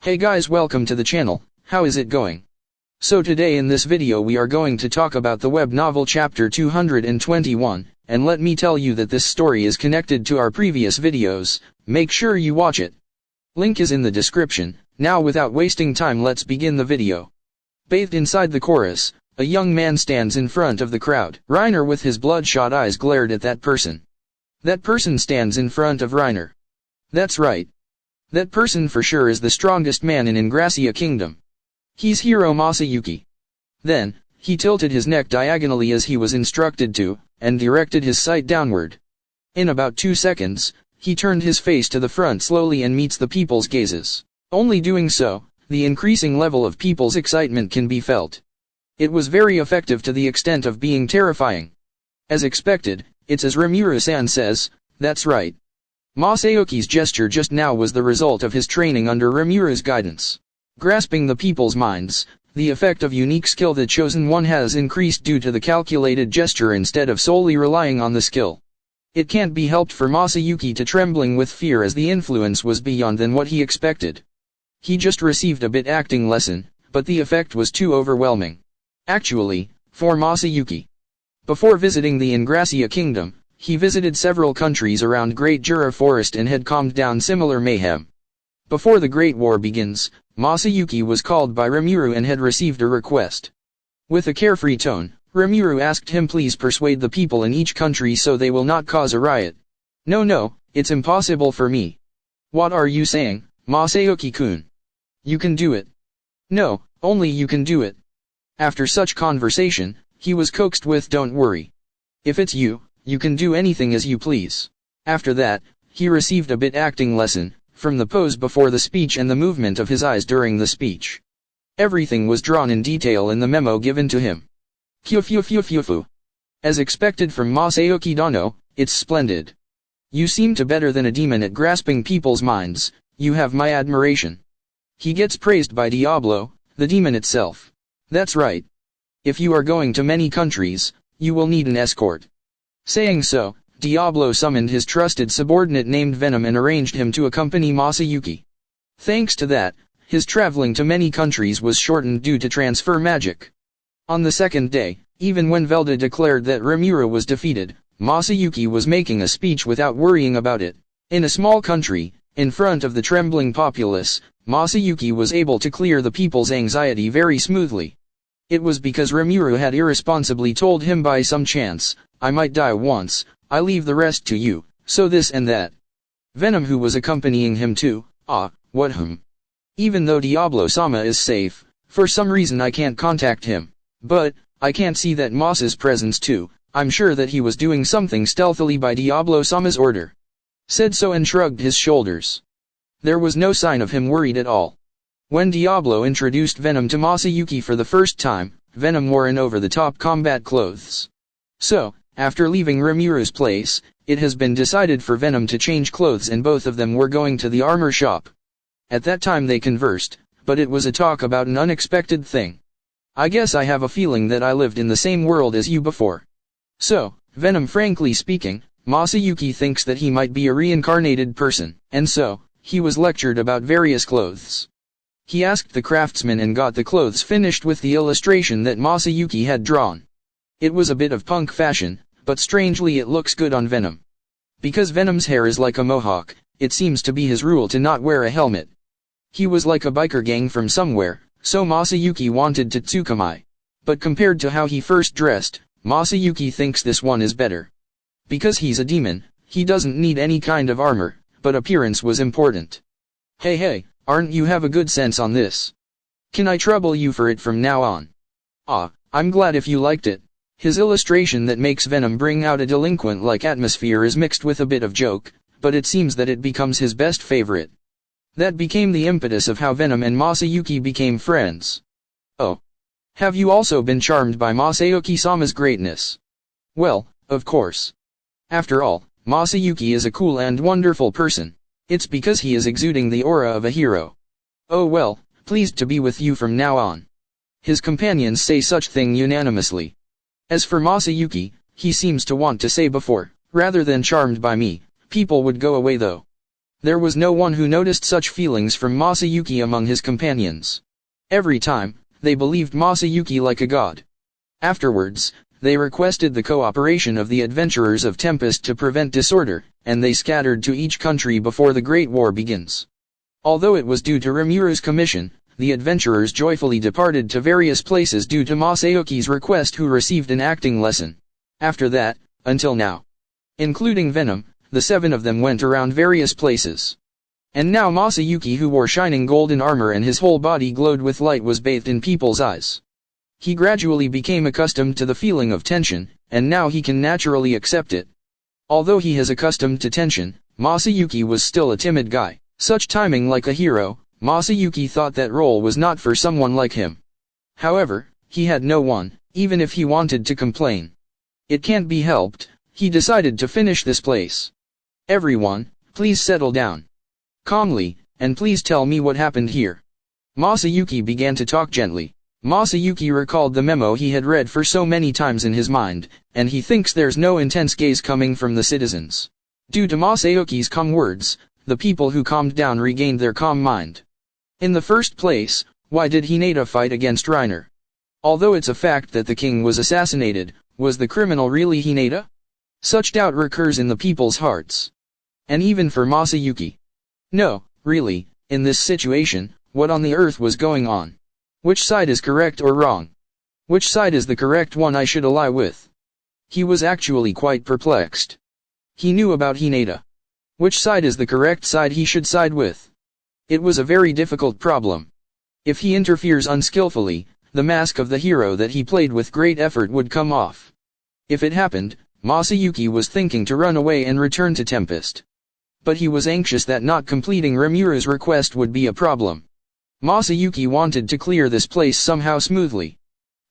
Hey guys, welcome to the channel. How is it going? So today in this video we are going to talk about the web novel chapter 221, and let me tell you that this story is connected to our previous videos. Make sure you watch it. Link is in the description. Now without wasting time, let's begin the video. Bathed inside the chorus, a young man stands in front of the crowd. Reiner with his bloodshot eyes glared at that person. That person stands in front of Reiner. That's right. That person for sure is the strongest man in Ingracia Kingdom. He's Hero Masayuki. Then, he tilted his neck diagonally as he was instructed to, and directed his sight downward. In about 2 seconds, he turned his face to the front slowly and meets the people's gazes. Only doing so, the increasing level of people's excitement can be felt. It was very effective to the extent of being terrifying. As expected, it's as Rimuru-san says, that's right. Masayuki's gesture just now was the result of his training under Rimuru's guidance. Grasping the people's minds, the effect of unique skill the chosen one has increased due to the calculated gesture instead of solely relying on the skill. It can't be helped for Masayuki to trembling with fear as the influence was beyond than what he expected. He just received a bit acting lesson, but the effect was too overwhelming. Actually, for Masayuki. Before visiting the Ingracia Kingdom, he visited several countries around Great Jura Forest and had calmed down similar mayhem. Before the Great War begins, Masayuki was called by Rimuru and had received a request. With a carefree tone, Rimuru asked him please persuade the people in each country so they will not cause a riot. No, it's impossible for me. What are you saying, Masayuki-kun? You can do it. No, only you can do it. After such conversation, he was coaxed with don't worry. If it's you can do anything as you please. After that, he received a bit acting lesson, from the pose before the speech and the movement of his eyes during the speech. Everything was drawn in detail in the memo given to him. Fu. As expected from Masayuki Dano, it's splendid. You seem to better than a demon at grasping people's minds, you have my admiration. He gets praised by Diablo, the demon itself. That's right. If you are going to many countries, you will need an escort. Saying so, Diablo summoned his trusted subordinate named Venom and arranged him to accompany Masayuki. Thanks to that, his traveling to many countries was shortened due to transfer magic. On the second day, even when Velda declared that Rimuru was defeated, Masayuki was making a speech without worrying about it. In a small country, in front of the trembling populace, Masayuki was able to clear the people's anxiety very smoothly. It was because Rimuru had irresponsibly told him by some chance, I might die once, I leave the rest to you, so this and that. Venom who was accompanying him too, Even though Diablo-sama is safe, for some reason I can't contact him. But, I can't see that Mas's presence too, I'm sure that he was doing something stealthily by Diablo-sama's order. Said so and shrugged his shoulders. There was no sign of him worried at all. When Diablo introduced Venom to Masayuki for the first time, Venom wore an over-the-top combat clothes. So, after leaving Rimuru's place, it has been decided for Venom to change clothes and both of them were going to the armor shop. At that time they conversed, but it was a talk about an unexpected thing. I guess I have a feeling that I lived in the same world as you before. So, Venom frankly speaking, Masayuki thinks that he might be a reincarnated person, and so, he was lectured about various clothes. He asked the craftsman and got the clothes finished with the illustration that Masayuki had drawn. It was a bit of punk fashion, but strangely it looks good on Venom. Because Venom's hair is like a mohawk, it seems to be his rule to not wear a helmet. He was like a biker gang from somewhere, so Masayuki wanted to tsukamai. But compared to how he first dressed, Masayuki thinks this one is better. Because he's a demon, he doesn't need any kind of armor, but appearance was important. Hey, aren't you have a good sense on this? Can I trouble you for it from now on? I'm glad if you liked it. His illustration that makes Venom bring out a delinquent-like atmosphere is mixed with a bit of joke, but it seems that it becomes his best favorite. That became the impetus of how Venom and Masayuki became friends. Oh. Have you also been charmed by Masayuki-sama's greatness? Well, of course. After all, Masayuki is a cool and wonderful person. It's because he is exuding the aura of a hero. Oh well, pleased to be with you from now on. His companions say such thing unanimously. As for Masayuki, he seems to want to say before, rather than charmed by me, people would go away though. There was no one who noticed such feelings from Masayuki among his companions. Every time, they believed Masayuki like a god. Afterwards, they requested the cooperation of the adventurers of Tempest to prevent disorder, and they scattered to each country before the Great War begins. Although it was due to Rimuru's commission, the adventurers joyfully departed to various places due to Masayuki's request, who received an acting lesson. After that, until now, including Venom, the 7 of them went around various places. And now Masayuki, who wore shining golden armor and his whole body glowed with light, was bathed in people's eyes. He gradually became accustomed to the feeling of tension, and now he can naturally accept it. Although he has accustomed to tension, Masayuki was still a timid guy. Such timing like a hero, Masayuki thought that role was not for someone like him. However, he had no one, even if he wanted to complain. It can't be helped, he decided to finish this place. Everyone, please settle down calmly, and please tell me what happened here. Masayuki began to talk gently. Masayuki recalled the memo he had read for so many times in his mind, and he thinks there's no intense gaze coming from the citizens. Due to Masayuki's calm words, the people who calmed down regained their calm mind. In the first place, why did Hinata fight against Reiner? Although it's a fact that the king was assassinated, was the criminal really Hinata? Such doubt recurs in the people's hearts. And even for Masayuki. No, really, in this situation, what on the earth was going on? Which side is correct or wrong? Which side is the correct one I should ally with? He was actually quite perplexed. He knew about Hinata. Which side is the correct side he should side with? It was a very difficult problem. If he interferes unskillfully, the mask of the hero that he played with great effort would come off. If it happened, Masayuki was thinking to run away and return to Tempest. But he was anxious that not completing Rimuru's request would be a problem. Masayuki wanted to clear this place somehow smoothly.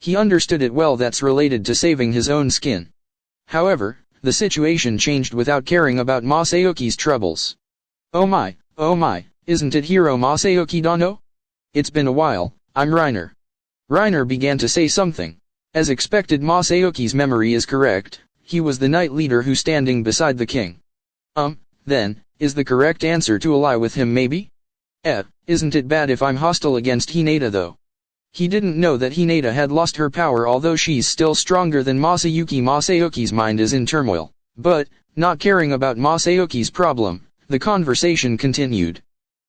He understood it well, that's related to saving his own skin. However, the situation changed without caring about Masayuki's troubles. Oh my, isn't it hero Masayuki Dano? It's been a while, I'm Reiner. Reiner began to say something. As expected, Masayuki's memory is correct, he was the knight leader who standing beside the king. Then, is the correct answer to ally with him maybe? Isn't it bad if I'm hostile against Hinata though? He didn't know that Hinata had lost her power, although she's still stronger than Masayuki. Masayuki's mind is in turmoil, but, not caring about Masayuki's problem, the conversation continued.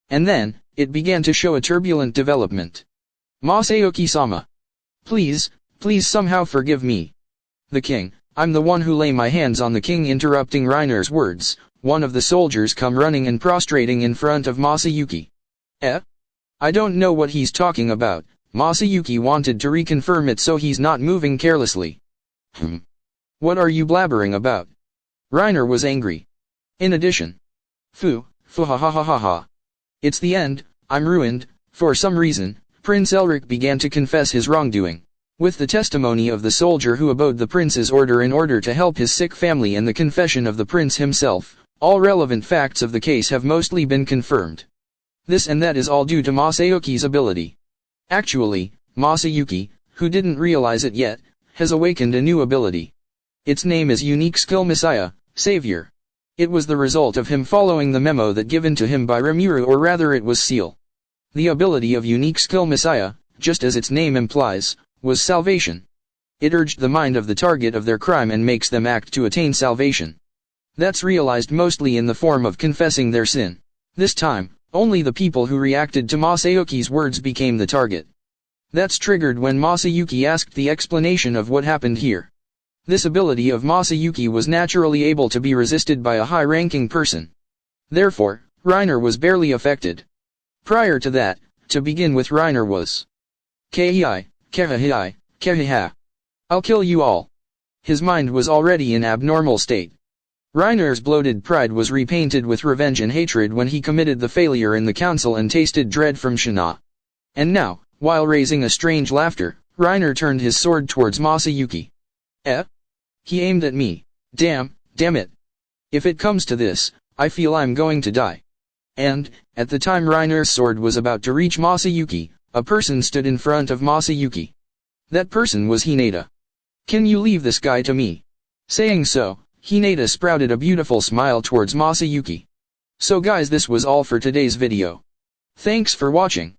And then, it began to show a turbulent development. Masayuki-sama. Please somehow forgive me. The king, I'm the one who lay my hands on the king. Interrupting Reiner's words, one of the soldiers come running and prostrating in front of Masayuki. I don't know what he's talking about. Masayuki wanted to reconfirm it so he's not moving carelessly. What are you blabbering about? Reiner was angry. In addition. Fu ha ha ha ha ha. It's the end, I'm ruined. For some reason, Prince Elric began to confess his wrongdoing. With the testimony of the soldier who obeyed the prince's order in order to help his sick family and the confession of the prince himself, all relevant facts of the case have mostly been confirmed. This and that is all due to Masayuki's ability. Actually, Masayuki, who didn't realize it yet, has awakened a new ability. Its name is Unique Skill Messiah, Savior. It was the result of him following the memo that given to him by Rimuru, or rather it was Seal. The ability of Unique Skill Messiah, just as its name implies, was salvation. It urged the mind of the target of their crime and makes them act to attain salvation. That's realized mostly in the form of confessing their sin. This time, only the people who reacted to Masayuki's words became the target. That's triggered when Masayuki asked the explanation of what happened here. This ability of Masayuki was naturally able to be resisted by a high-ranking person. Therefore, Reiner was barely affected. Prior to that, to begin with, Reiner was Kei, Kehihai, Kehiha. I'll kill you all. His mind was already in abnormal state. Reiner's bloated pride was repainted with revenge and hatred when he committed the failure in the council and tasted dread from Shana. And now, while raising a strange laughter, Reiner turned his sword towards Masayuki. He aimed at me. Damn it. If it comes to this, I feel I'm going to die. And, at the time Reiner's sword was about to reach Masayuki, a person stood in front of Masayuki. That person was Hinata. Can you leave this guy to me? Saying so, Hinata sprouted a beautiful smile towards Masayuki. So guys, this was all for today's video. Thanks for watching.